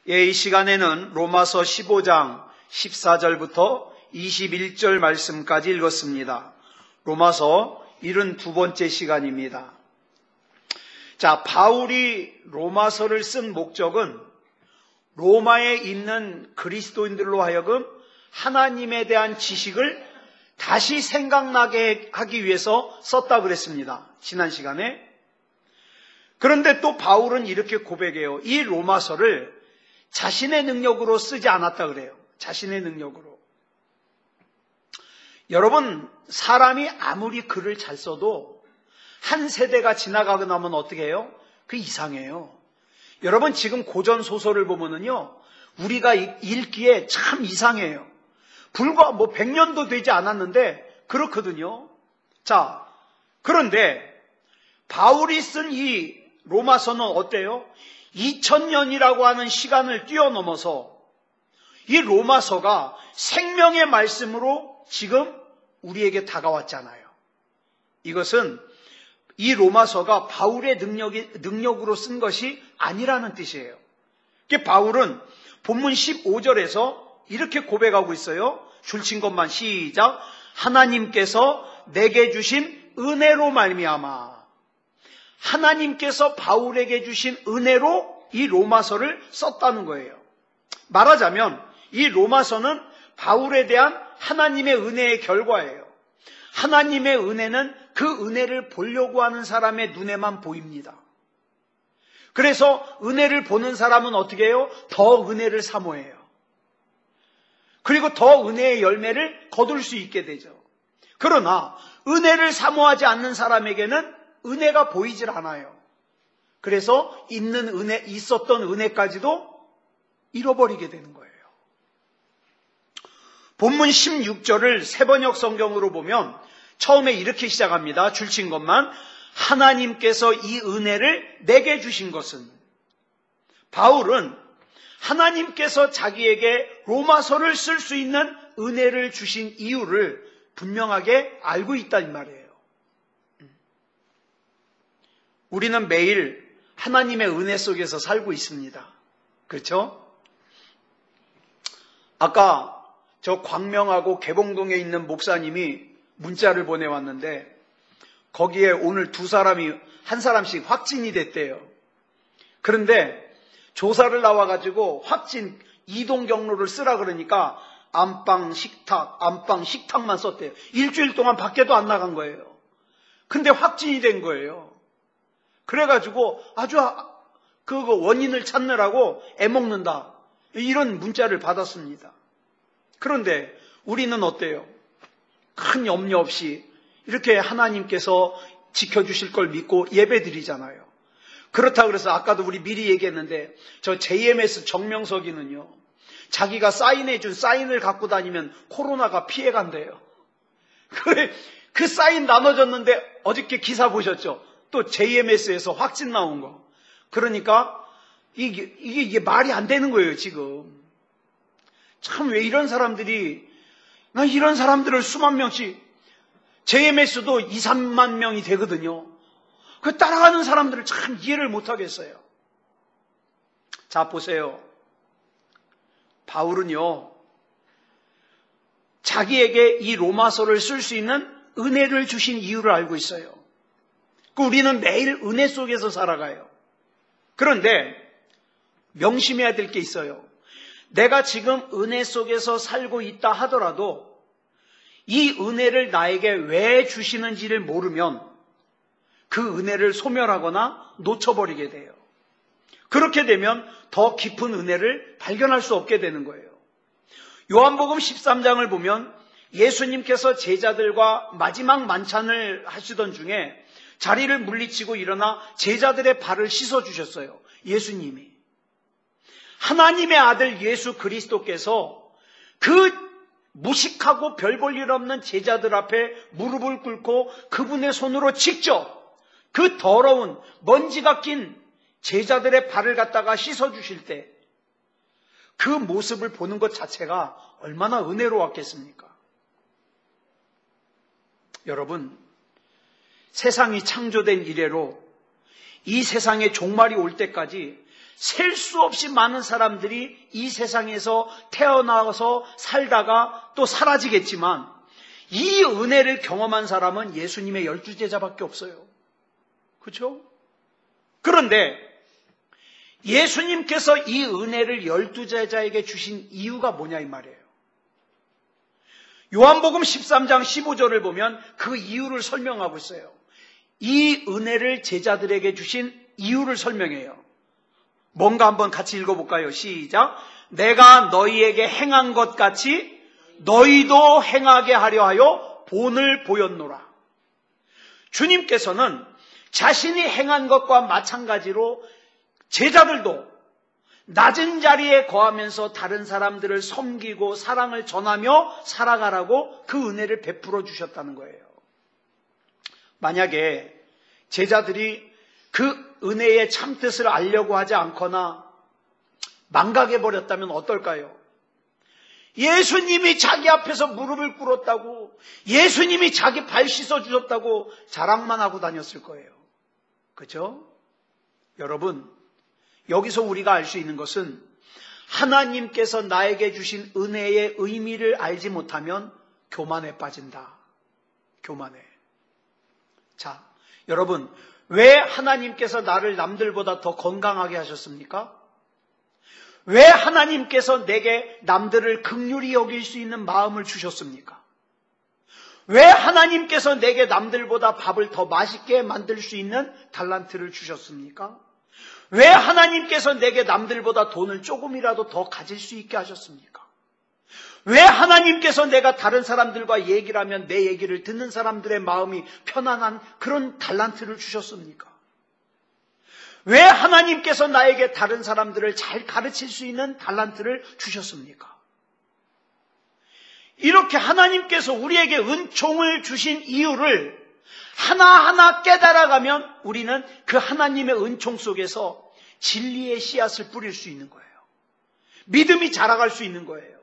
이 시간에는 로마서 15장 14절부터 21절 말씀까지 읽었습니다. 로마서 72번째 시간입니다. 자, 바울이 로마서를 쓴 목적은 로마에 있는 그리스도인들로 하여금 하나님에 대한 지식을 다시 생각나게 하기 위해서 썼다 그랬습니다. 지난 시간에. 그런데 또 바울은 이렇게 고백해요. 이 로마서를 자신의 능력으로 쓰지 않았다 그래요. 자신의 능력으로. 여러분, 사람이 아무리 글을 잘 써도 한 세대가 지나가고 나면 어떻게 해요? 그 이상해요. 여러분, 지금 고전 소설을 보면은요, 우리가 읽기에 참 이상해요. 불과 100년도 되지 않았는데 그렇거든요. 자, 그런데 바울이 쓴 이 로마서는 어때요? 2000년이라고 하는 시간을 뛰어넘어서 이 로마서가 생명의 말씀으로 지금 우리에게 다가왔잖아요. 이것은 이 로마서가 바울의 능력으로 쓴 것이 아니라는 뜻이에요. 바울은 본문 15절에서 이렇게 고백하고 있어요. 줄친 것만 시작. 하나님께서 내게 주신 은혜로 말미암아. 하나님께서 바울에게 주신 은혜로 이 로마서를 썼다는 거예요. 말하자면 이 로마서는 바울에 대한 하나님의 은혜의 결과예요. 하나님의 은혜는 그 은혜를 보려고 하는 사람의 눈에만 보입니다. 그래서 은혜를 보는 사람은 어떻게 해요? 더 은혜를 사모해요. 그리고 더 은혜의 열매를 거둘 수 있게 되죠. 그러나 은혜를 사모하지 않는 사람에게는 은혜가 보이질 않아요. 그래서 있었던 은혜까지도 잃어버리게 되는 거예요. 본문 16절을 새번역 성경으로 보면 처음에 이렇게 시작합니다. 줄친 것만. 하나님께서 이 은혜를 내게 주신 것은. 바울은 하나님께서 자기에게 로마서를 쓸 수 있는 은혜를 주신 이유를 분명하게 알고 있다 이 말이에요. 우리는 매일 하나님의 은혜 속에서 살고 있습니다. 그렇죠? 아까 저 광명하고 개봉동에 있는 목사님이 문자를 보내왔는데 거기에 오늘 한 사람씩 확진이 됐대요. 그런데 조사를 나와가지고 확진 이동 경로를 쓰라 그러니까 안방 식탁만 썼대요. 일주일 동안 밖에도 안 나간 거예요. 근데 확진이 된 거예요. 그래가지고 아주 그 원인을 찾느라고 애먹는다. 이런 문자를 받았습니다. 그런데 우리는 어때요? 큰 염려 없이 이렇게 하나님께서 지켜주실 걸 믿고 예배드리잖아요. 그렇다고 그래서 아까도 우리 미리 얘기했는데 저 JMS 정명석이는요. 자기가 사인해준 사인을 갖고 다니면 코로나가 피해간대요. 그 사인 나눠줬는데 어저께 기사 보셨죠? 또 JMS에서 확진 나온 거. 그러니까 이게 말이 안 되는 거예요, 지금. 참 왜 이런 사람들이, 나 이런 사람들을 수만 명씩, JMS도 2, 3만 명이 되거든요. 그 따라가는 사람들을 참 이해를 못 하겠어요. 자, 보세요. 바울은요, 자기에게 이 로마서를 쓸 수 있는 은혜를 주신 이유를 알고 있어요. 우리는 매일 은혜 속에서 살아가요. 그런데 명심해야 될 게 있어요. 내가 지금 은혜 속에서 살고 있다 하더라도 이 은혜를 나에게 왜 주시는지를 모르면 그 은혜를 소멸하거나 놓쳐버리게 돼요. 그렇게 되면 더 깊은 은혜를 발견할 수 없게 되는 거예요. 요한복음 13장을 보면 예수님께서 제자들과 마지막 만찬을 하시던 중에 자리를 물리치고 일어나 제자들의 발을 씻어주셨어요. 예수님이. 하나님의 아들 예수 그리스도께서 그 무식하고 별 볼 일 없는 제자들 앞에 무릎을 꿇고 그분의 손으로 직접 그 더러운 먼지가 낀 제자들의 발을 갖다가 씻어주실 때 그 모습을 보는 것 자체가 얼마나 은혜로웠겠습니까? 여러분, 세상이 창조된 이래로 이 세상의 종말이 올 때까지 셀 수 없이 많은 사람들이 이 세상에서 태어나서 살다가 또 사라지겠지만 이 은혜를 경험한 사람은 예수님의 12제자밖에 없어요. 그렇죠? 그런데 예수님께서 이 은혜를 12제자에게 주신 이유가 뭐냐 이 말이에요. 요한복음 13장 15절을 보면 그 이유를 설명하고 있어요. 이 은혜를 제자들에게 주신 이유를 설명해요. 뭔가 한번 같이 읽어볼까요? 시작. 내가 너희에게 행한 것 같이 너희도 행하게 하려 하여 본을 보였노라. 주님께서는 자신이 행한 것과 마찬가지로 제자들도 낮은 자리에 거하면서 다른 사람들을 섬기고 사랑을 전하며 살아가라고 그 은혜를 베풀어 주셨다는 거예요. 만약에 제자들이 그 은혜의 참뜻을 알려고 하지 않거나 망각해버렸다면 어떨까요? 예수님이 자기 앞에서 무릎을 꿇었다고, 예수님이 자기 발 씻어주셨다고 자랑만 하고 다녔을 거예요. 그렇죠? 여러분, 여기서 우리가 알 수 있는 것은 하나님께서 나에게 주신 은혜의 의미를 알지 못하면 교만에 빠진다. 교만에. 자, 여러분, 왜 하나님께서 나를 남들보다 더 건강하게 하셨습니까? 왜 하나님께서 내게 남들을 긍휼히 여길 수 있는 마음을 주셨습니까? 왜 하나님께서 내게 남들보다 밥을 더 맛있게 만들 수 있는 달란트를 주셨습니까? 왜 하나님께서 내게 남들보다 돈을 조금이라도 더 가질 수 있게 하셨습니까? 왜 하나님께서 내가 다른 사람들과 얘기를 하면 내 얘기를 듣는 사람들의 마음이 편안한 그런 달란트를 주셨습니까? 왜 하나님께서 나에게 다른 사람들을 잘 가르칠 수 있는 달란트를 주셨습니까? 이렇게 하나님께서 우리에게 은총을 주신 이유를 하나하나 깨달아가면 우리는 그 하나님의 은총 속에서 진리의 씨앗을 뿌릴 수 있는 거예요. 믿음이 자라갈 수 있는 거예요.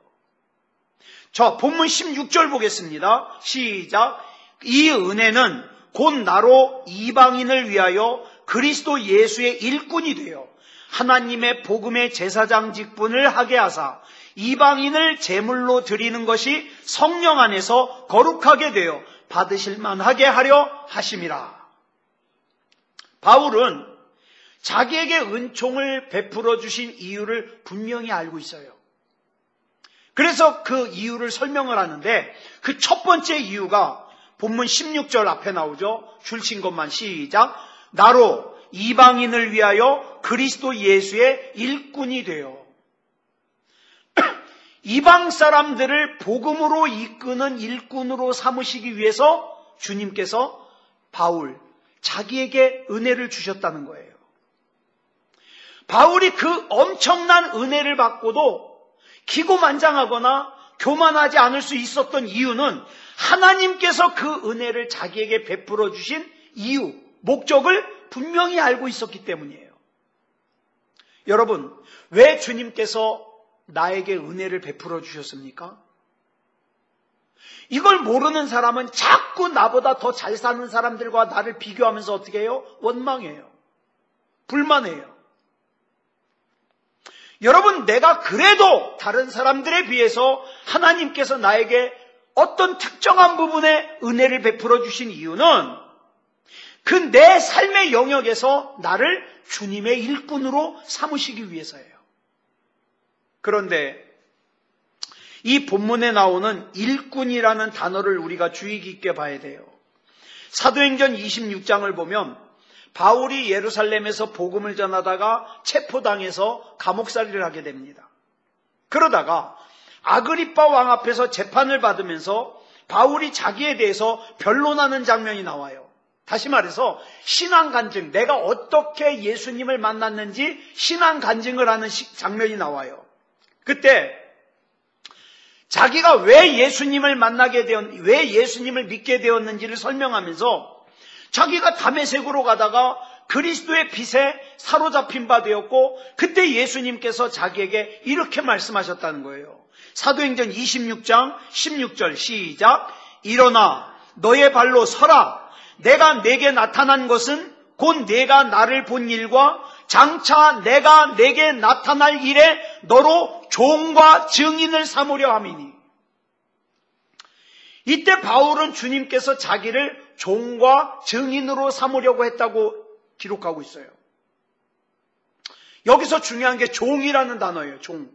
저 본문 16절 보겠습니다. 시작. 이 은혜는 곧 나로 이방인을 위하여 그리스도 예수의 일꾼이 되어 하나님의 복음의 제사장 직분을 하게 하사 이방인을 제물로 드리는 것이 성령 안에서 거룩하게 되어 받으실 만하게 하려 하심이라. 바울은 자기에게 은총을 베풀어 주신 이유를 분명히 알고 있어요. 그래서 그 이유를 설명을 하는데 그 첫 번째 이유가 본문 16절 앞에 나오죠. 줄친 것만 시작. 나로 이방인을 위하여 그리스도 예수의 일꾼이 되어 이방 사람들을 복음으로 이끄는 일꾼으로 삼으시기 위해서 주님께서 바울, 자기에게 은혜를 주셨다는 거예요. 바울이 그 엄청난 은혜를 받고도 기고만장하거나 교만하지 않을 수 있었던 이유는 하나님께서 그 은혜를 자기에게 베풀어 주신 이유, 목적을 분명히 알고 있었기 때문이에요. 여러분, 왜 주님께서 나에게 은혜를 베풀어 주셨습니까? 이걸 모르는 사람은 자꾸 나보다 더 잘 사는 사람들과 나를 비교하면서 어떻게 해요? 원망해요. 불만해요. 여러분, 내가 그래도 다른 사람들에 비해서 하나님께서 나에게 어떤 특정한 부분에 은혜를 베풀어 주신 이유는 그 내 삶의 영역에서 나를 주님의 일꾼으로 삼으시기 위해서예요. 그런데 이 본문에 나오는 일꾼이라는 단어를 우리가 주의 깊게 봐야 돼요. 사도행전 26장을 보면 바울이 예루살렘에서 복음을 전하다가 체포당해서 감옥살이를 하게 됩니다. 그러다가 아그리빠 왕 앞에서 재판을 받으면서 바울이 자기에 대해서 변론하는 장면이 나와요. 다시 말해서 신앙 간증, 내가 어떻게 예수님을 만났는지 신앙 간증을 하는 장면이 나와요. 그때 자기가 왜 예수님을 왜 예수님을 믿게 되었는지를 설명하면서 자기가 다메섹으로 가다가 그리스도의 빛에 사로잡힌 바 되었고 그때 예수님께서 자기에게 이렇게 말씀하셨다는 거예요. 사도행전 26장 16절 시작. 일어나 너의 발로 서라. 내가 내게 나타난 것은 곧 내가 나를 본 일과 장차 내가 내게 나타날 일에 너로 종과 증인을 삼으려 함이니. 이때 바울은 주님께서 자기를 종과 증인으로 삼으려고 했다고 기록하고 있어요. 여기서 중요한 게 종이라는 단어예요. 종.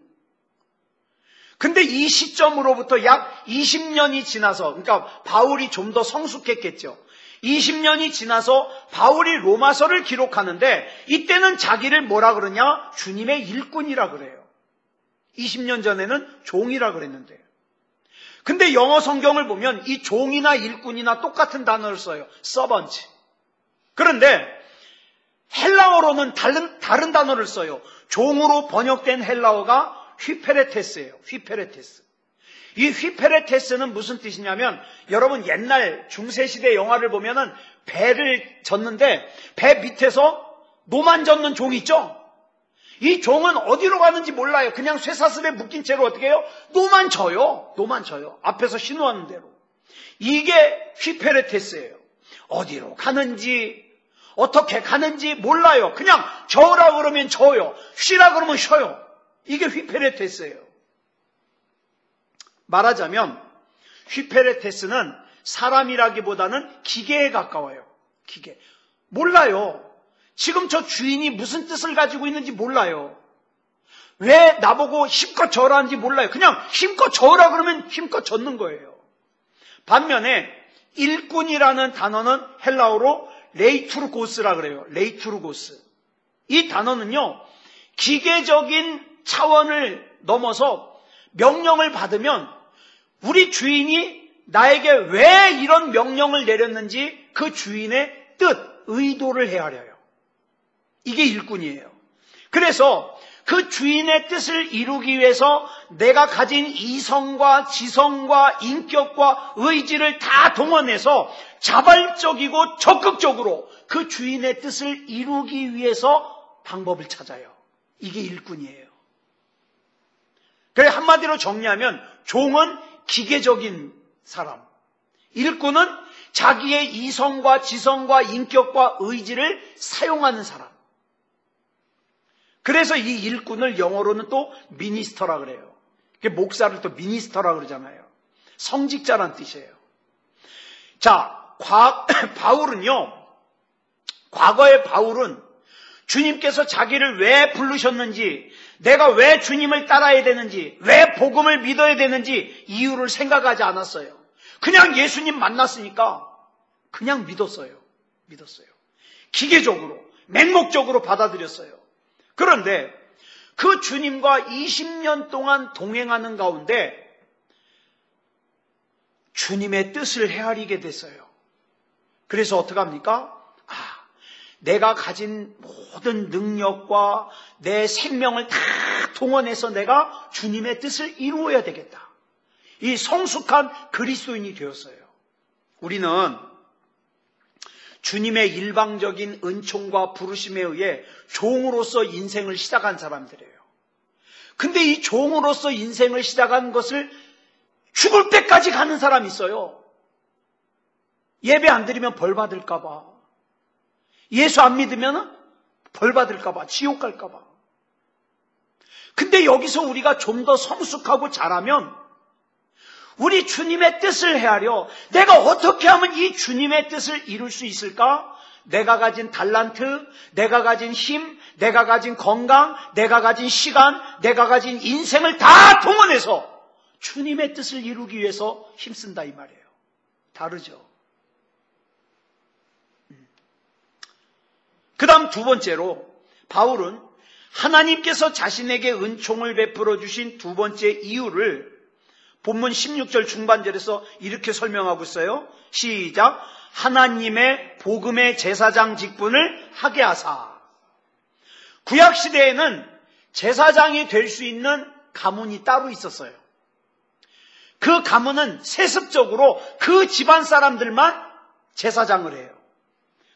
근데 이 시점으로부터 약 20년이 지나서, 그러니까 바울이 좀 더 성숙했겠죠. 20년이 지나서 바울이 로마서를 기록하는데 이때는 자기를 뭐라 그러냐? 주님의 일꾼이라 그래요. 20년 전에는 종이라 그랬는데. 근데 영어 성경을 보면 이 종이나 일꾼이나 똑같은 단어를 써요. 서번트. 그런데 헬라어로는 다른 단어를 써요. 종으로 번역된 헬라어가 휘페레테스예요. 휘페레테스. 이 휘페레테스는 무슨 뜻이냐면, 여러분 옛날 중세시대 영화를 보면은 배를 젓는데 배 밑에서 노만 젓는 종이 있죠? 이 종은 어디로 가는지 몰라요. 그냥 쇠사슬에 묶인 채로 어떻게 해요? 노만 져요. 노만 져요. 앞에서 신호하는 대로. 이게 휘페레테스예요. 어디로 가는지 어떻게 가는지 몰라요. 그냥 저으라 그러면 저어요. 쉬라 그러면 쉬어요. 이게 휘페레테스예요. 말하자면 휘페레테스는 사람이라기보다는 기계에 가까워요. 기계. 몰라요. 지금 저 주인이 무슨 뜻을 가지고 있는지 몰라요. 왜 나보고 힘껏 저으라는지 몰라요. 그냥 힘껏 저으라 그러면 힘껏 젓는 거예요. 반면에 일꾼이라는 단어는 헬라어로 레이투르고스라 그래요. 레이투르고스. 이 단어는요, 기계적인 차원을 넘어서 명령을 받으면 우리 주인이 나에게 왜 이런 명령을 내렸는지 그 주인의 뜻, 의도를 헤아려요. 이게 일꾼이에요. 그래서 그 주인의 뜻을 이루기 위해서 내가 가진 이성과 지성과 인격과 의지를 다 동원해서 자발적이고 적극적으로 그 주인의 뜻을 이루기 위해서 방법을 찾아요. 이게 일꾼이에요. 그래, 한마디로 정리하면 종은 기계적인 사람, 일꾼은 자기의 이성과 지성과 인격과 의지를 사용하는 사람. 그래서 이 일꾼을 영어로는 또 미니스터라 그래요. 목사를 또 미니스터라 그러잖아요. 성직자란 뜻이에요. 자, 바울은요, 과거의 바울은 주님께서 자기를 왜 부르셨는지, 내가 왜 주님을 따라야 되는지, 왜 복음을 믿어야 되는지 이유를 생각하지 않았어요. 그냥 예수님 만났으니까 그냥 믿었어요. 기계적으로, 맹목적으로 받아들였어요. 그런데 그 주님과 20년 동안 동행하는 가운데 주님의 뜻을 헤아리게 됐어요. 그래서 어떡합니까? 내가 가진 모든 능력과 내 생명을 다 동원해서 내가 주님의 뜻을 이루어야 되겠다. 이 성숙한 그리스도인이 되었어요. 우리는 주님의 일방적인 은총과 부르심에 의해 종으로서 인생을 시작한 사람들이에요. 근데 이 종으로서 인생을 시작한 것을 죽을 때까지 가는 사람이 있어요. 예배 안 드리면 벌 받을까 봐. 예수 안 믿으면 벌 받을까 봐. 지옥 갈까 봐. 근데 여기서 우리가 좀 더 성숙하고 잘하면 우리 주님의 뜻을 헤아려 내가 어떻게 하면 이 주님의 뜻을 이룰 수 있을까? 내가 가진 달란트, 내가 가진 힘, 내가 가진 건강, 내가 가진 시간, 내가 가진 인생을 다 동원해서 주님의 뜻을 이루기 위해서 힘쓴다 이 말이에요. 다르죠. 그 다음 두 번째로 바울은 하나님께서 자신에게 은총을 베풀어 주신 두 번째 이유를 본문 16절 중반절에서 이렇게 설명하고 있어요. 시작. 하나님의 복음의 제사장 직분을 하게 하사. 구약시대에는 제사장이 될 수 있는 가문이 따로 있었어요. 그 가문은 세습적으로 그 집안 사람들만 제사장을 해요.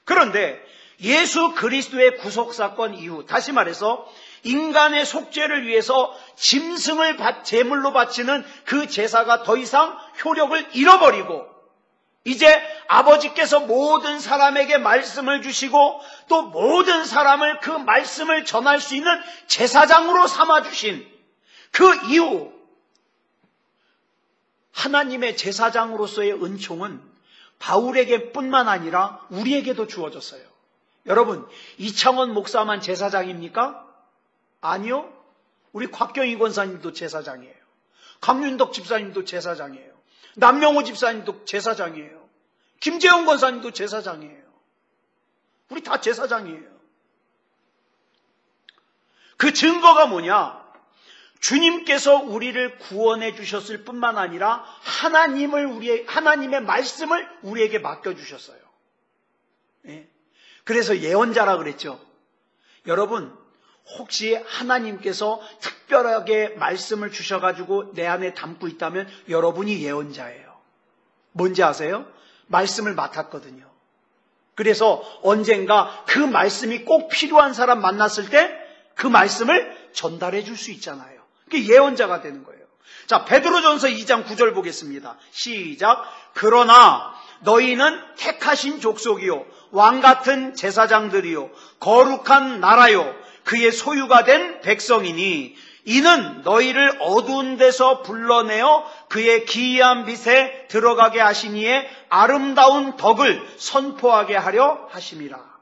그런데 예수 그리스도의 구속사건 이후, 다시 말해서 인간의 속죄를 위해서 짐승을 제물로 바치는 그 제사가 더 이상 효력을 잃어버리고 이제 아버지께서 모든 사람에게 말씀을 주시고 또 모든 사람을 그 말씀을 전할 수 있는 제사장으로 삼아주신 그 이후 하나님의 제사장으로서의 은총은 바울에게 뿐만 아니라 우리에게도 주어졌어요. 여러분, 이창원 목사만 제사장입니까? 아니요. 우리 곽경희 권사님도 제사장이에요. 강윤덕 집사님도 제사장이에요. 남명호 집사님도 제사장이에요. 김재영 권사님도 제사장이에요. 우리 다 제사장이에요. 그 증거가 뭐냐? 주님께서 우리를 구원해 주셨을 뿐만 아니라 하나님의 말씀을 우리에게 맡겨주셨어요. 예. 그래서 예언자라 그랬죠. 여러분, 혹시 하나님께서 특별하게 말씀을 주셔가지고 내 안에 담고 있다면 여러분이 예언자예요. 뭔지 아세요? 말씀을 맡았거든요. 그래서 언젠가 그 말씀이 꼭 필요한 사람 만났을 때 그 말씀을 전달해 줄 수 있잖아요. 그게 예언자가 되는 거예요. 자, 베드로전서 2장 9절 보겠습니다. 시작. 그러나 너희는 택하신 족속이요 왕같은 제사장들이요 거룩한 나라요 그의 소유가 된 백성이니 이는 너희를 어두운 데서 불러내어 그의 기이한 빛에 들어가게 하시니에 아름다운 덕을 선포하게 하려 하심이라.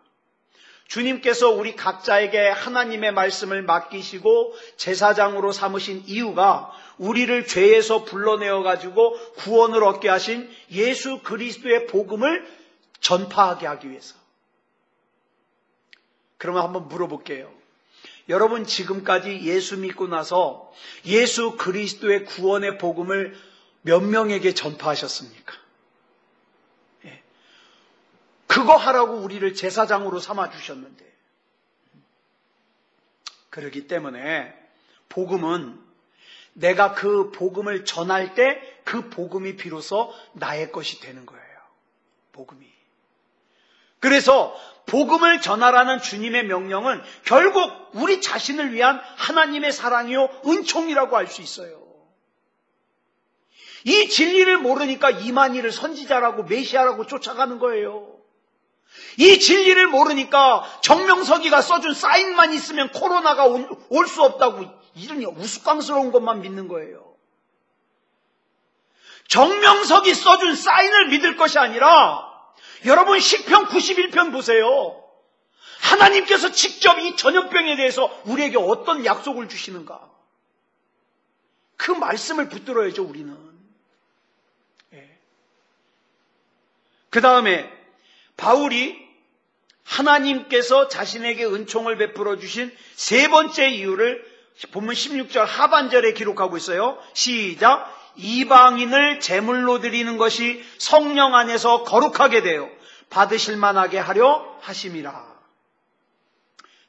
주님께서 우리 각자에게 하나님의 말씀을 맡기시고 제사장으로 삼으신 이유가 우리를 죄에서 불러내어 가지고 구원을 얻게 하신 예수 그리스도의 복음을 전파하게 하기 위해서. 그러면 한번 물어볼게요. 여러분, 지금까지 예수 믿고 나서 예수 그리스도의 구원의 복음을 몇 명에게 전파하셨습니까? 예. 그거 하라고 우리를 제사장으로 삼아주셨는데. 그렇기 때문에 복음은 내가 그 복음을 전할 때 그 복음이 비로소 나의 것이 되는 거예요. 복음이. 그래서 복음을 전하라는 주님의 명령은 결국 우리 자신을 위한 하나님의 사랑이요 은총이라고 할 수 있어요. 이 진리를 모르니까 이만희를 선지자라고 메시아라고 쫓아가는 거예요. 이 진리를 모르니까 정명석이가 써준 사인만 있으면 코로나가 올 수 없다고 이런 우스꽝스러운 것만 믿는 거예요. 정명석이 써준 사인을 믿을 것이 아니라 여러분 시편 91편 보세요. 하나님께서 직접 이 전염병에 대해서 우리에게 어떤 약속을 주시는가. 그 말씀을 붙들어야죠 우리는. 예. 그 다음에 바울이 하나님께서 자신에게 은총을 베풀어 주신 세 번째 이유를 본문 16절 하반절에 기록하고 있어요. 시작. 이방인을 제물로 드리는 것이 성령 안에서 거룩하게 되어 받으실 만하게 하려 하심이라.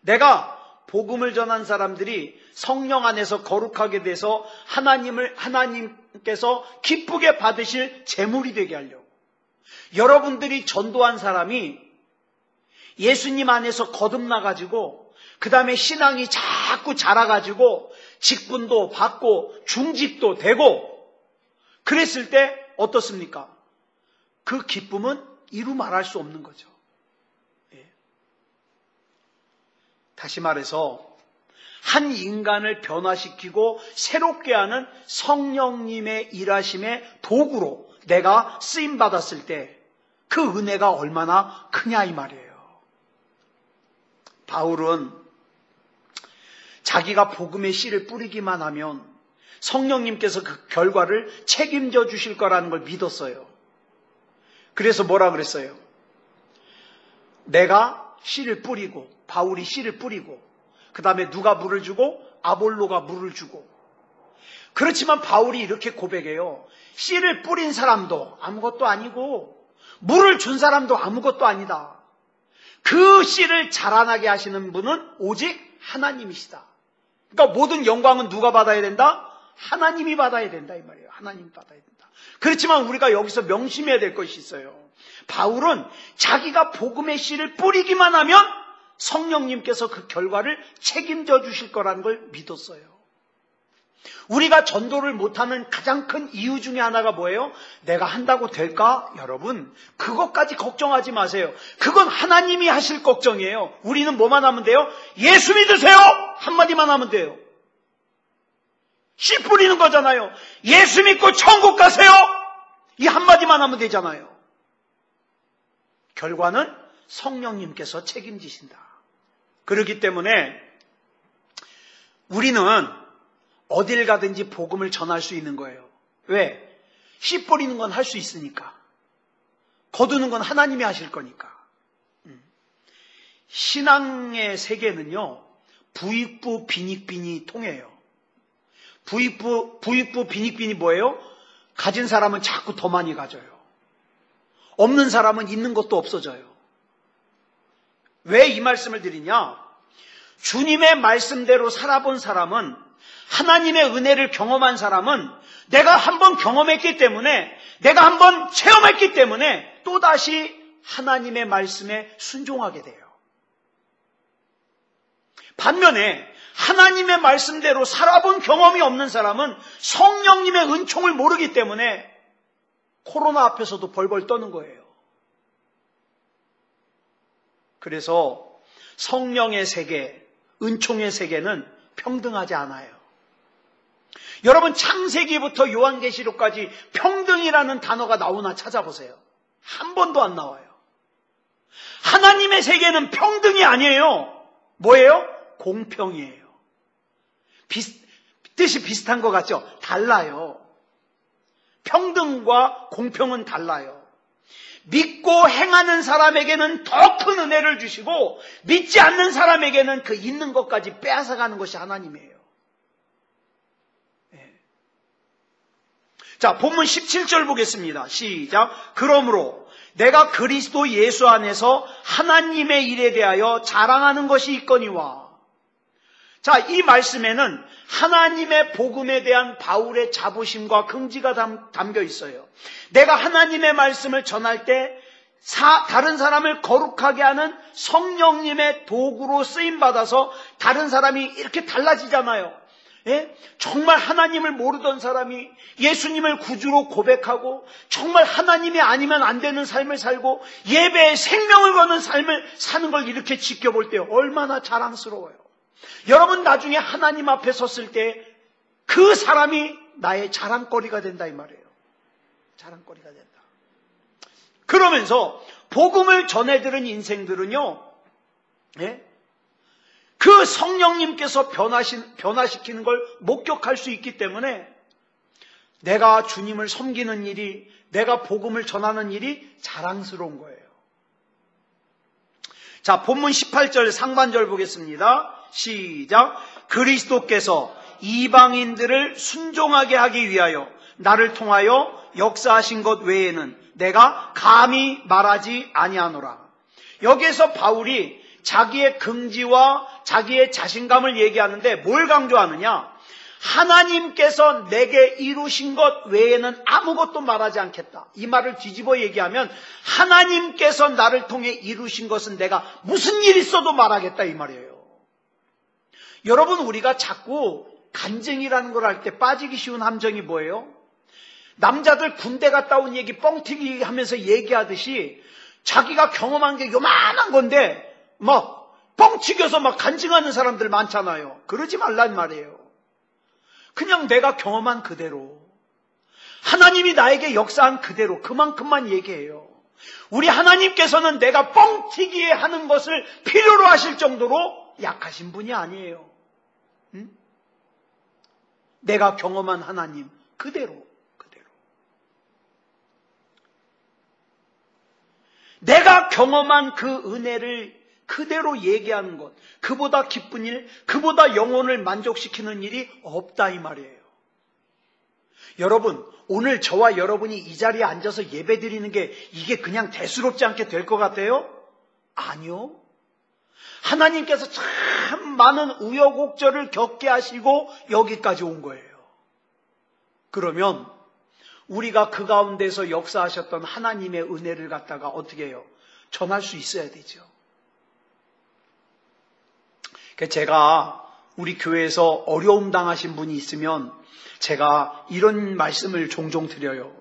내가 복음을 전한 사람들이 성령 안에서 거룩하게 돼서 하나님께서 기쁘게 받으실 제물이 되게 하려고. 여러분들이 전도한 사람이 예수님 안에서 거듭나가지고 그 다음에 신앙이 자꾸 자라가지고 직분도 받고 중직도 되고 그랬을 때 어떻습니까? 그 기쁨은 이루 말할 수 없는 거죠. 예. 다시 말해서 한 인간을 변화시키고 새롭게 하는 성령님의 일하심의 도구로 내가 쓰임받았을 때 그 은혜가 얼마나 크냐 이 말이에요. 바울은 자기가 복음의 씨를 뿌리기만 하면 성령님께서 그 결과를 책임져 주실 거라는 걸 믿었어요. 그래서 뭐라 그랬어요? 내가 씨를 뿌리고 바울이 씨를 뿌리고 그 다음에 누가 물을 주고 아볼로가 물을 주고. 그렇지만 바울이 이렇게 고백해요. 씨를 뿌린 사람도 아무것도 아니고 물을 준 사람도 아무것도 아니다. 그 씨를 자라나게 하시는 분은 오직 하나님이시다. 그러니까 모든 영광은 누가 받아야 된다? 하나님이 받아야 된다 이 말이에요. 하나님이 받아야 된다. 그렇지만 우리가 여기서 명심해야 될 것이 있어요. 바울은 자기가 복음의 씨를 뿌리기만 하면 성령님께서 그 결과를 책임져 주실 거라는 걸 믿었어요. 우리가 전도를 못하는 가장 큰 이유 중에 하나가 뭐예요? 내가 한다고 될까? 여러분, 그것까지 걱정하지 마세요. 그건 하나님이 하실 걱정이에요. 우리는 뭐만 하면 돼요? 예수 믿으세요! 한마디만 하면 돼요. 씨 뿌리는 거잖아요. 예수 믿고 천국 가세요! 이 한마디만 하면 되잖아요. 결과는 성령님께서 책임지신다. 그렇기 때문에 우리는 어딜 가든지 복음을 전할 수 있는 거예요. 왜? 씨 뿌리는 건 할 수 있으니까. 거두는 건 하나님이 하실 거니까. 신앙의 세계는요, 부익부 빈익빈이 통해요. 부익부 빈익빈이 뭐예요? 가진 사람은 자꾸 더 많이 가져요. 없는 사람은 있는 것도 없어져요. 왜 이 말씀을 드리냐? 주님의 말씀대로 살아본 사람은, 하나님의 은혜를 경험한 사람은 내가 한번 경험했기 때문에, 내가 한번 체험했기 때문에 또다시 하나님의 말씀에 순종하게 돼요. 반면에 하나님의 말씀대로 살아본 경험이 없는 사람은 성령님의 은총을 모르기 때문에 코로나 앞에서도 벌벌 떠는 거예요. 그래서 성령의 세계, 은총의 세계는 평등하지 않아요. 여러분, 창세기부터 요한계시록까지 평등이라는 단어가 나오나 찾아보세요. 한 번도 안 나와요. 하나님의 세계는 평등이 아니에요. 뭐예요? 공평이에요. 뜻이 비슷한 것 같죠? 달라요. 평등과 공평은 달라요. 믿고 행하는 사람에게는 더 큰 은혜를 주시고, 믿지 않는 사람에게는 그 있는 것까지 빼앗아가는 것이 하나님이에요. 네. 자, 본문 17절 보겠습니다. 시작. 그러므로 내가 그리스도 예수 안에서 하나님의 일에 대하여 자랑하는 것이 있거니와. 자, 이 말씀에는 하나님의 복음에 대한 바울의 자부심과 긍지가 담겨 있어요. 내가 하나님의 말씀을 전할 때 다른 사람을 거룩하게 하는 성령님의 도구로 쓰임받아서 다른 사람이 이렇게 달라지잖아요. 예? 정말 하나님을 모르던 사람이 예수님을 구주로 고백하고 정말 하나님이 아니면 안 되는 삶을 살고 예배에 생명을 거는 삶을 사는 걸 이렇게 지켜볼 때 얼마나 자랑스러워요. 여러분, 나중에 하나님 앞에 섰을 때 그 사람이 나의 자랑거리가 된다 이 말이에요. 자랑거리가 된다. 그러면서 복음을 전해들은 인생들은요, 예? 그 성령님께서 변화시키는 걸 목격할 수 있기 때문에 내가 주님을 섬기는 일이, 내가 복음을 전하는 일이 자랑스러운 거예요. 자, 본문 18절 상반절 보겠습니다. 시작. 그리스도께서 이방인들을 순종하게 하기 위하여 나를 통하여 역사하신 것 외에는 내가 감히 말하지 아니하노라. 여기에서 바울이 자기의 긍지와 자기의 자신감을 얘기하는데 뭘 강조하느냐? 하나님께서 내게 이루신 것 외에는 아무것도 말하지 않겠다. 이 말을 뒤집어 얘기하면 하나님께서 나를 통해 이루신 것은 내가 무슨 일 있어도 말하겠다 이 말이에요. 여러분, 우리가 자꾸 간증이라는 걸 할 때 빠지기 쉬운 함정이 뭐예요? 남자들 군대 갔다 온 얘기 뻥튀기 하면서 얘기하듯이 자기가 경험한 게 요만한 건데 막 뻥튀겨서 막 간증하는 사람들 많잖아요. 그러지 말란 말이에요. 그냥 내가 경험한 그대로, 하나님이 나에게 역사한 그대로 그만큼만 얘기해요. 우리 하나님께서는 내가 뻥튀기 하는 것을 필요로 하실 정도로 약하신 분이 아니에요. 응? 내가 경험한 하나님 그대로. 내가 경험한 그 은혜를 그대로 얘기하는 것, 그보다 기쁜 일, 그보다 영혼을 만족시키는 일이 없다 이 말이에요. 여러분, 오늘 저와 여러분이 이 자리에 앉아서 예배 드리는 게 이게 그냥 대수롭지 않게 될 것 같아요? 아니요. 하나님께서 참 많은 우여곡절을 겪게 하시고 여기까지 온 거예요. 그러면 우리가 그 가운데서 역사하셨던 하나님의 은혜를 갖다가 어떻게 해요? 전할 수 있어야 되죠. 제가 우리 교회에서 어려움 당하신 분이 있으면 제가 이런 말씀을 종종 드려요.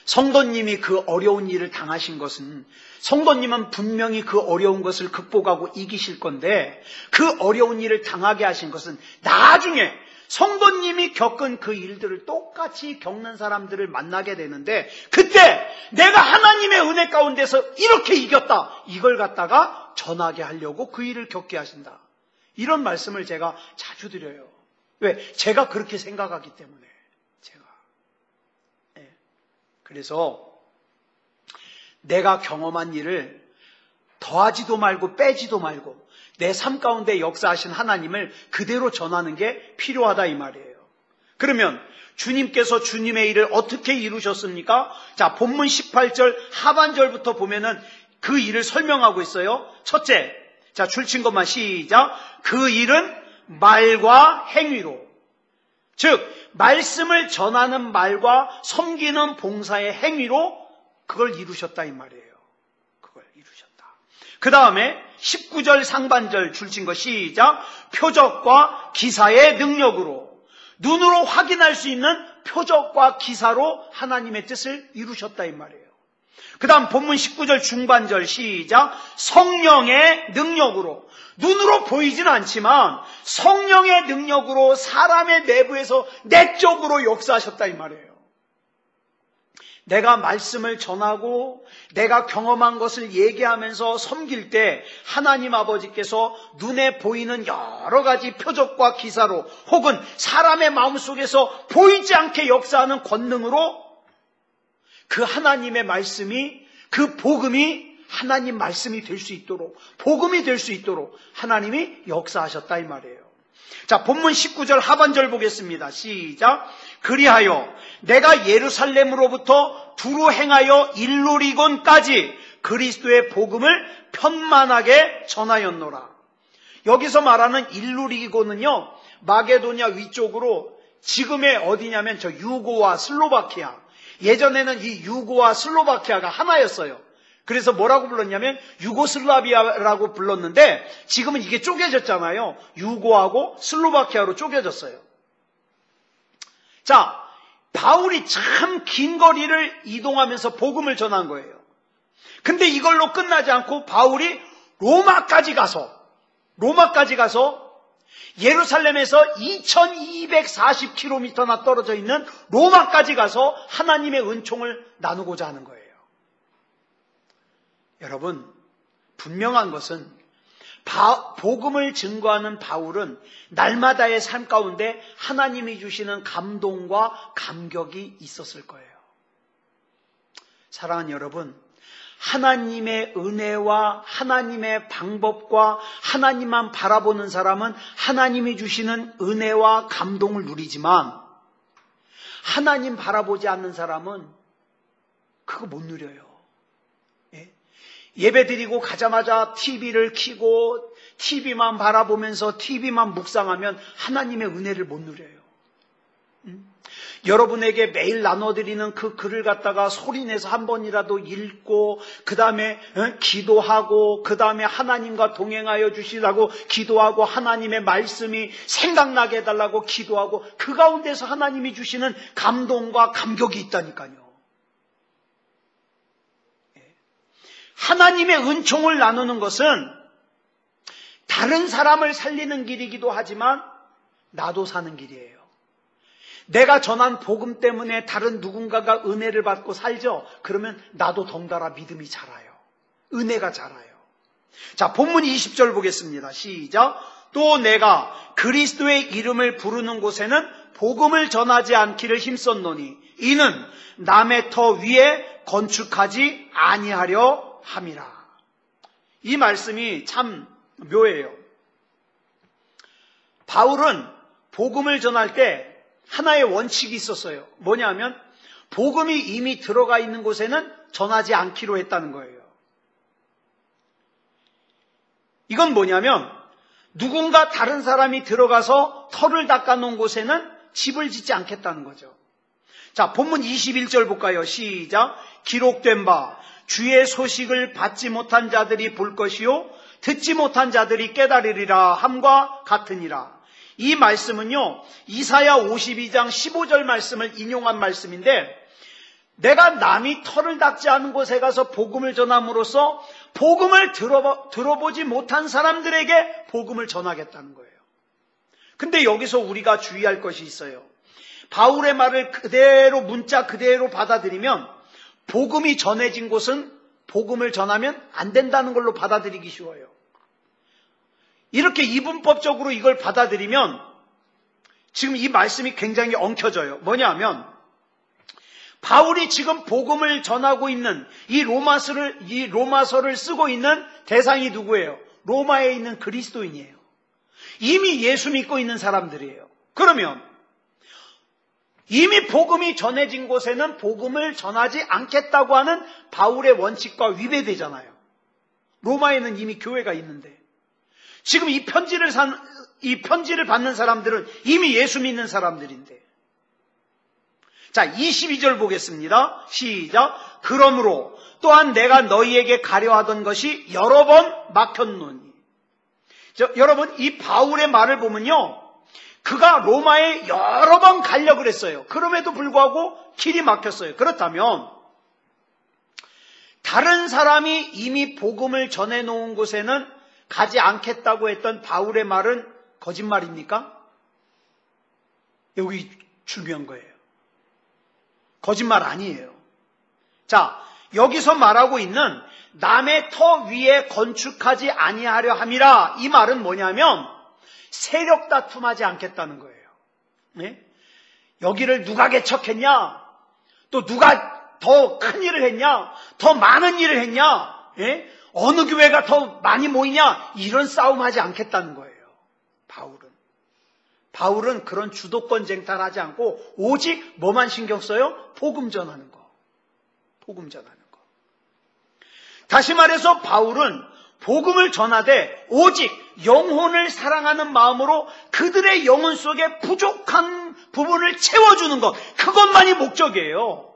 성도님이 그 어려운 일을 당하신 것은 성도님은 분명히 그 어려운 것을 극복하고 이기실 건데 그 어려운 일을 당하게 하신 것은 나중에 성도님이 겪은 그 일들을 똑같이 겪는 사람들을 만나게 되는데 그때 내가 하나님의 은혜 가운데서 이렇게 이겼다. 이걸 갖다가 전하게 하려고 그 일을 겪게 하신다. 이런 말씀을 제가 자주 드려요. 왜? 제가 그렇게 생각하기 때문에. 그래서 내가 경험한 일을 더하지도 말고 빼지도 말고 내 삶 가운데 역사하신 하나님을 그대로 전하는 게 필요하다 이 말이에요. 그러면 주님께서 주님의 일을 어떻게 이루셨습니까? 자, 본문 18절 하반절부터 보면은 그 일을 설명하고 있어요. 첫째, 자, 줄친 것만 시작. 그 일은 말과 행위로. 즉, 말씀을 전하는 말과 섬기는 봉사의 행위로 그걸 이루셨다 이 말이에요. 그걸 이루셨다. 그 다음에 19절 상반절 줄친 것 시작. 표적과 기사의 능력으로 눈으로 확인할 수 있는 표적과 기사로 하나님의 뜻을 이루셨다 이 말이에요. 그 다음 본문 19절 중반절 시작. 성령의 능력으로 눈으로 보이지는 않지만 성령의 능력으로 사람의 내부에서 내적으로 역사하셨다 이 말이에요. 내가 말씀을 전하고 내가 경험한 것을 얘기하면서 섬길 때 하나님 아버지께서 눈에 보이는 여러 가지 표적과 기사로 혹은 사람의 마음속에서 보이지 않게 역사하는 권능으로 그 하나님의 말씀이 그 복음이 하나님 말씀이 될 수 있도록 복음이 될 수 있도록 하나님이 역사하셨다 이 말이에요. 자, 본문 19절 하반절 보겠습니다. 시작. 그리하여 내가 예루살렘으로부터 두루 행하여 일루리곤까지 그리스도의 복음을 편만하게 전하였노라. 여기서 말하는 일루리곤은요, 마게도냐 위쪽으로 지금의 어디냐면 저 유고와 슬로바키아. 예전에는 이 유고와 슬로바키아가 하나였어요. 그래서 뭐라고 불렀냐면 유고슬라비아라고 불렀는데 지금은 이게 쪼개졌잖아요. 유고하고 슬로바키아로 쪼개졌어요. 자, 바울이 참 긴 거리를 이동하면서 복음을 전한 거예요. 근데 이걸로 끝나지 않고 바울이 로마까지 가서 예루살렘에서 2240km나 떨어져 있는 로마까지 가서 하나님의 은총을 나누고자 하는 거예요. 여러분, 분명한 것은 복음을 증거하는 바울은 날마다의 삶 가운데 하나님이 주시는 감동과 감격이 있었을 거예요. 사랑하는 여러분, 하나님의 은혜와 하나님의 방법과 하나님만 바라보는 사람은 하나님이 주시는 은혜와 감동을 누리지만 하나님 바라보지 않는 사람은 그거 못 누려요. 예배 드리고 가자마자 TV를 켜고 TV만 바라보면서 TV만 묵상하면 하나님의 은혜를 못 누려요. 여러분에게 매일 나눠드리는 그 글을 갖다가 소리내서 한 번이라도 읽고 그 다음에 기도하고 그 다음에 하나님과 동행하여 주시라고 기도하고 하나님의 말씀이 생각나게 해달라고 기도하고 그 가운데서 하나님이 주시는 감동과 감격이 있다니까요. 하나님의 은총을 나누는 것은 다른 사람을 살리는 길이기도 하지만 나도 사는 길이에요. 내가 전한 복음 때문에 다른 누군가가 은혜를 받고 살죠? 그러면 나도 덩달아 믿음이 자라요. 은혜가 자라요. 자, 본문 20절 보겠습니다. 시작. 또 내가 그리스도의 이름을 부르는 곳에는 복음을 전하지 않기를 힘썼노니 이는 남의 터 위에 건축하지 아니하려 함이라. 이 말씀이 참 묘해요. 바울은 복음을 전할 때 하나의 원칙이 있었어요. 뭐냐면 복음이 이미 들어가 있는 곳에는 전하지 않기로 했다는 거예요. 이건 뭐냐면 누군가 다른 사람이 들어가서 터를 닦아놓은 곳에는 집을 짓지 않겠다는 거죠. 자, 본문 21절 볼까요? 시작. 기록된 바 주의 소식을 받지 못한 자들이 볼 것이요 듣지 못한 자들이 깨달으리라 함과 같으니라. 이 말씀은요, 이사야 52장 15절 말씀을 인용한 말씀인데, 내가 남이 털을 닦지 않은 곳에 가서 복음을 전함으로써 복음을 들어보지 못한 사람들에게 복음을 전하겠다는 거예요. 근데 여기서 우리가 주의할 것이 있어요. 바울의 말을 그대로 문자 그대로 받아들이면 복음이 전해진 곳은 복음을 전하면 안 된다는 걸로 받아들이기 쉬워요. 이렇게 이분법적으로 이걸 받아들이면 지금 이 말씀이 굉장히 엉켜져요. 뭐냐 하면 바울이 지금 복음을 전하고 있는 이 로마서를 쓰고 있는 대상이 누구예요? 로마에 있는 그리스도인이에요. 이미 예수 믿고 있는 사람들이에요. 그러면 이미 복음이 전해진 곳에는 복음을 전하지 않겠다고 하는 바울의 원칙과 위배되잖아요. 로마에는 이미 교회가 있는데 지금 이 편지를 받는 사람들은 이미 예수 믿는 사람들인데. 자, 22절 보겠습니다. 시작. 그러므로 또한 내가 너희에게 가려 하던 것이 여러 번 막혔노니. 여러분, 이 바울의 말을 보면요, 그가 로마에 여러 번 가려고 그랬어요. 그럼에도 불구하고 길이 막혔어요. 그렇다면 다른 사람이 이미 복음을 전해놓은 곳에는 가지 않겠다고 했던 바울의 말은 거짓말입니까? 여기 중요한 거예요. 거짓말 아니에요. 자, 여기서 말하고 있는 남의 터 위에 건축하지 아니하려 함이라, 이 말은 뭐냐면 세력 다툼하지 않겠다는 거예요. 네? 여기를 누가 개척했냐? 또 누가 더 큰 일을 했냐? 더 많은 일을 했냐? 네? 어느 교회가 더 많이 모이냐? 이런 싸움하지 않겠다는 거예요. 바울은 그런 주도권 쟁탈하지 않고 오직 뭐만 신경 써요? 복음 전하는 거. 복음 전하는 거. 다시 말해서 바울은 복음을 전하되 오직 영혼을 사랑하는 마음으로 그들의 영혼 속에 부족한 부분을 채워주는 것, 그것만이 목적이에요.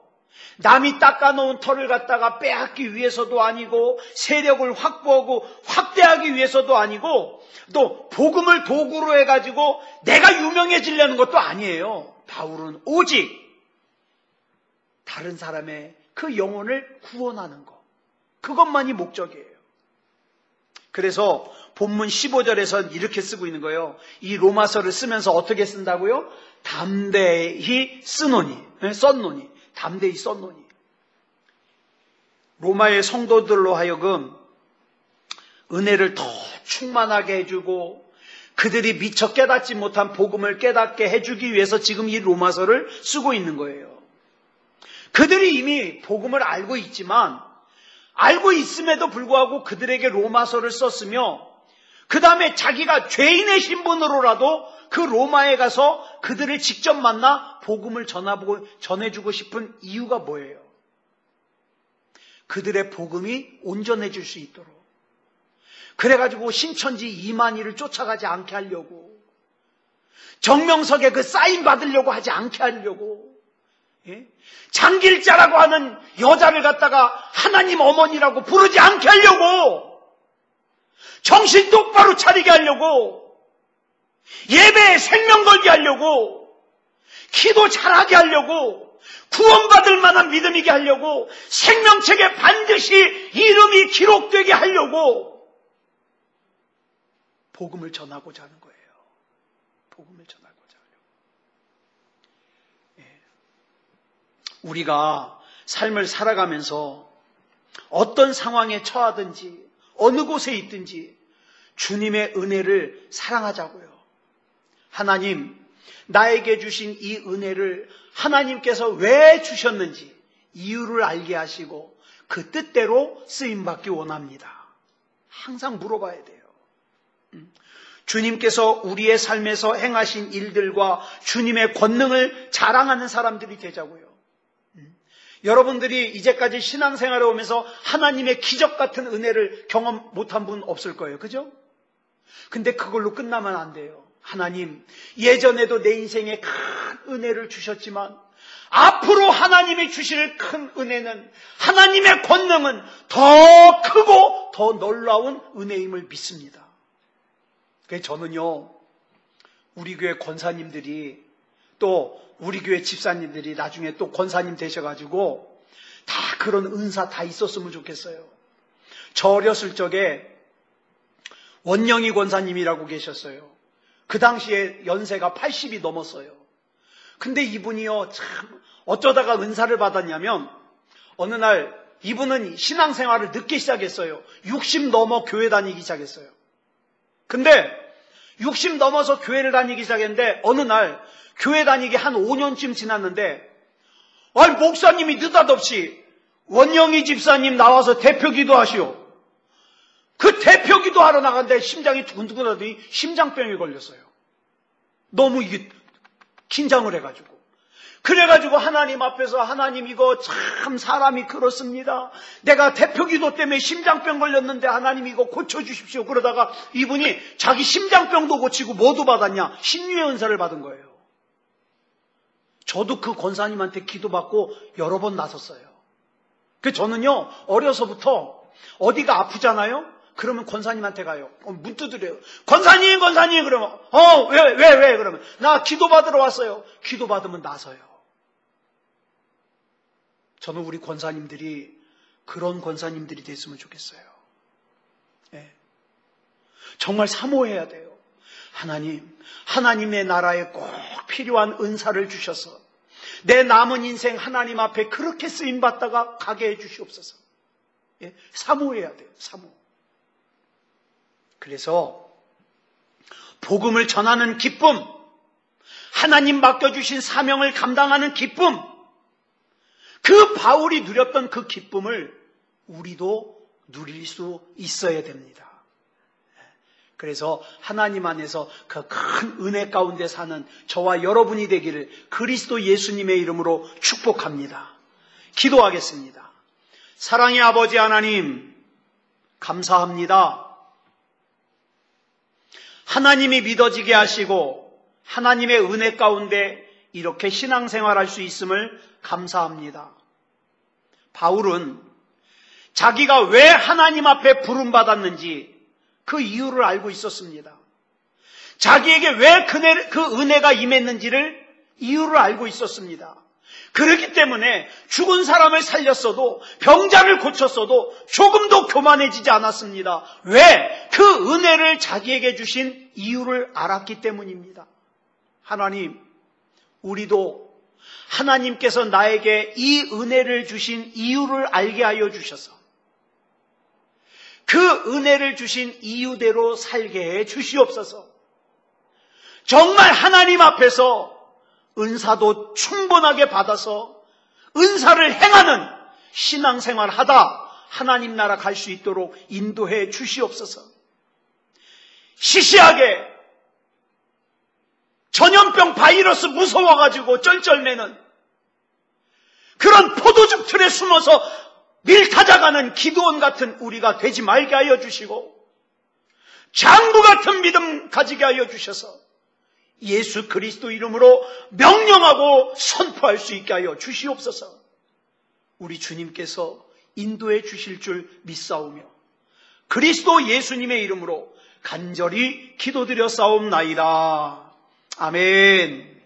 남이 닦아놓은 털을 갖다가 빼앗기 위해서도 아니고, 세력을 확보하고 확대하기 위해서도 아니고, 또 복음을 도구로 해가지고 내가 유명해지려는 것도 아니에요. 바울은 오직 다른 사람의 그 영혼을 구원하는 것, 그것만이 목적이에요. 그래서 본문 15절에선 이렇게 쓰고 있는 거예요. 이 로마서를 쓰면서 어떻게 쓴다고요? 담대히 썼노니. 담대히 썼노니. 로마의 성도들로 하여금 은혜를 더 충만하게 해주고 그들이 미처 깨닫지 못한 복음을 깨닫게 해주기 위해서 지금 이 로마서를 쓰고 있는 거예요. 그들이 이미 복음을 알고 있지만, 알고 있음에도 불구하고 그들에게 로마서를 썼으며, 그 다음에 자기가 죄인의 신분으로라도 그 로마에 가서 그들을 직접 만나 복음을 전해주고 싶은 이유가 뭐예요? 그들의 복음이 온전해질 수 있도록. 그래가지고 신천지 이만희를 쫓아가지 않게 하려고, 정명석에 그 사인 받으려고 하지 않게 하려고, 장길자라고 하는 여자를 갖다가 하나님 어머니라고 부르지 않게 하려고, 정신 똑바로 차리게 하려고, 예배에 생명 걸게 하려고, 기도 잘하게 하려고, 구원받을 만한 믿음이게 하려고, 생명책에 반드시 이름이 기록되게 하려고 복음을 전하고자 하는 거예요. 복음을 전하고자 하려고. 우리가 삶을 살아가면서 어떤 상황에 처하든지 어느 곳에 있든지 주님의 은혜를 사랑하자고요. 하나님, 나에게 주신 이 은혜를 하나님께서 왜 주셨는지 이유를 알게 하시고 그 뜻대로 쓰임받기 원합니다. 항상 물어봐야 돼요. 주님께서 우리의 삶에서 행하신 일들과 주님의 권능을 자랑하는 사람들이 되자고요. 여러분들이 이제까지 신앙생활에 오면서 하나님의 기적 같은 은혜를 경험 못한 분 없을 거예요. 그죠? 근데 그걸로 끝나면 안 돼요. 하나님, 예전에도 내 인생에 큰 은혜를 주셨지만 앞으로 하나님이 주실 큰 은혜는, 하나님의 권능은 더 크고 더 놀라운 은혜임을 믿습니다. 그래서 저는요, 우리 교회 권사님들이, 또 우리 교회 집사님들이 나중에 또 권사님 되셔가지고 다 그런 은사 다 있었으면 좋겠어요. 저 어렸을 적에 원영희 권사님이라고 계셨어요. 그 당시에 연세가 80이 넘었어요. 근데 이분이요, 참 어쩌다가 은사를 받았냐면, 어느 날 이분은 신앙생활을 늦게 시작했어요. 60 넘어 교회 다니기 시작했어요. 근데 60 넘어서 교회를 다니기 시작했는데, 어느 날 교회 다니기 한 5년쯤 지났는데, 아니 목사님이 느닷없이 원영희 집사님 나와서 대표 기도하시오. 그 대표 기도하러 나갔는데 심장이 두근두근하더니 심장병에 걸렸어요. 너무 이게 긴장을 해가지고. 그래가지고 하나님 앞에서, 하나님 이거 참 사람이 그렇습니다. 내가 대표 기도 때문에 심장병 걸렸는데 하나님 이거 고쳐주십시오. 그러다가 이분이 자기 심장병도 고치고 뭐도 받았냐? 신유의 은사를 받은 거예요. 저도 그 권사님한테 기도받고 여러 번 나섰어요. 그 저는요, 어려서부터 어디가 아프잖아요? 그러면 권사님한테 가요. 문 두드려요. 권사님, 권사님! 그러면, 왜? 그러면, 나 기도받으러 왔어요. 기도받으면 나서요. 저는 우리 권사님들이 그런 권사님들이 됐으면 좋겠어요. 네. 정말 사모해야 돼요. 하나님, 하나님의 나라에 꼭 필요한 은사를 주셔서 내 남은 인생 하나님 앞에 그렇게 쓰임받다가 가게 해 주시옵소서. 예? 사모해야 돼요. 사모. 그래서 복음을 전하는 기쁨, 하나님 맡겨주신 사명을 감당하는 기쁨, 그 바울이 누렸던 그 기쁨을 우리도 누릴 수 있어야 됩니다. 그래서 하나님 안에서 그 큰 은혜 가운데 사는 저와 여러분이 되기를 그리스도 예수님의 이름으로 축복합니다. 기도하겠습니다. 사랑의 아버지 하나님, 감사합니다. 하나님이 믿어지게 하시고 하나님의 은혜 가운데 이렇게 신앙생활할 수 있음을 감사합니다. 바울은 자기가 왜 하나님 앞에 부름받았는지 그 이유를 알고 있었습니다. 자기에게 왜 그 은혜가 임했는지를 이유를 알고 있었습니다. 그렇기 때문에 죽은 사람을 살렸어도, 병자를 고쳤어도 조금도 교만해지지 않았습니다. 왜? 그 은혜를 자기에게 주신 이유를 알았기 때문입니다. 하나님, 우리도 하나님께서 나에게 이 은혜를 주신 이유를 알게 하여 주셔서 그 은혜를 주신 이유대로 살게 해 주시옵소서. 정말 하나님 앞에서 은사도 충분하게 받아서 은사를 행하는 신앙생활 하다 하나님 나라 갈 수 있도록 인도해 주시옵소서. 시시하게 전염병 바이러스 무서워가지고 쩔쩔매는 그런 포도즙 틀에 숨어서 밀 타작하는 기드온 같은 우리가 되지 말게 하여 주시고, 장구 같은 믿음 가지게 하여 주셔서 예수 그리스도 이름으로 명령하고 선포할 수 있게 하여 주시옵소서. 우리 주님께서 인도해 주실 줄 믿사오며 그리스도 예수님의 이름으로 간절히 기도드려 싸움나이다. 아멘.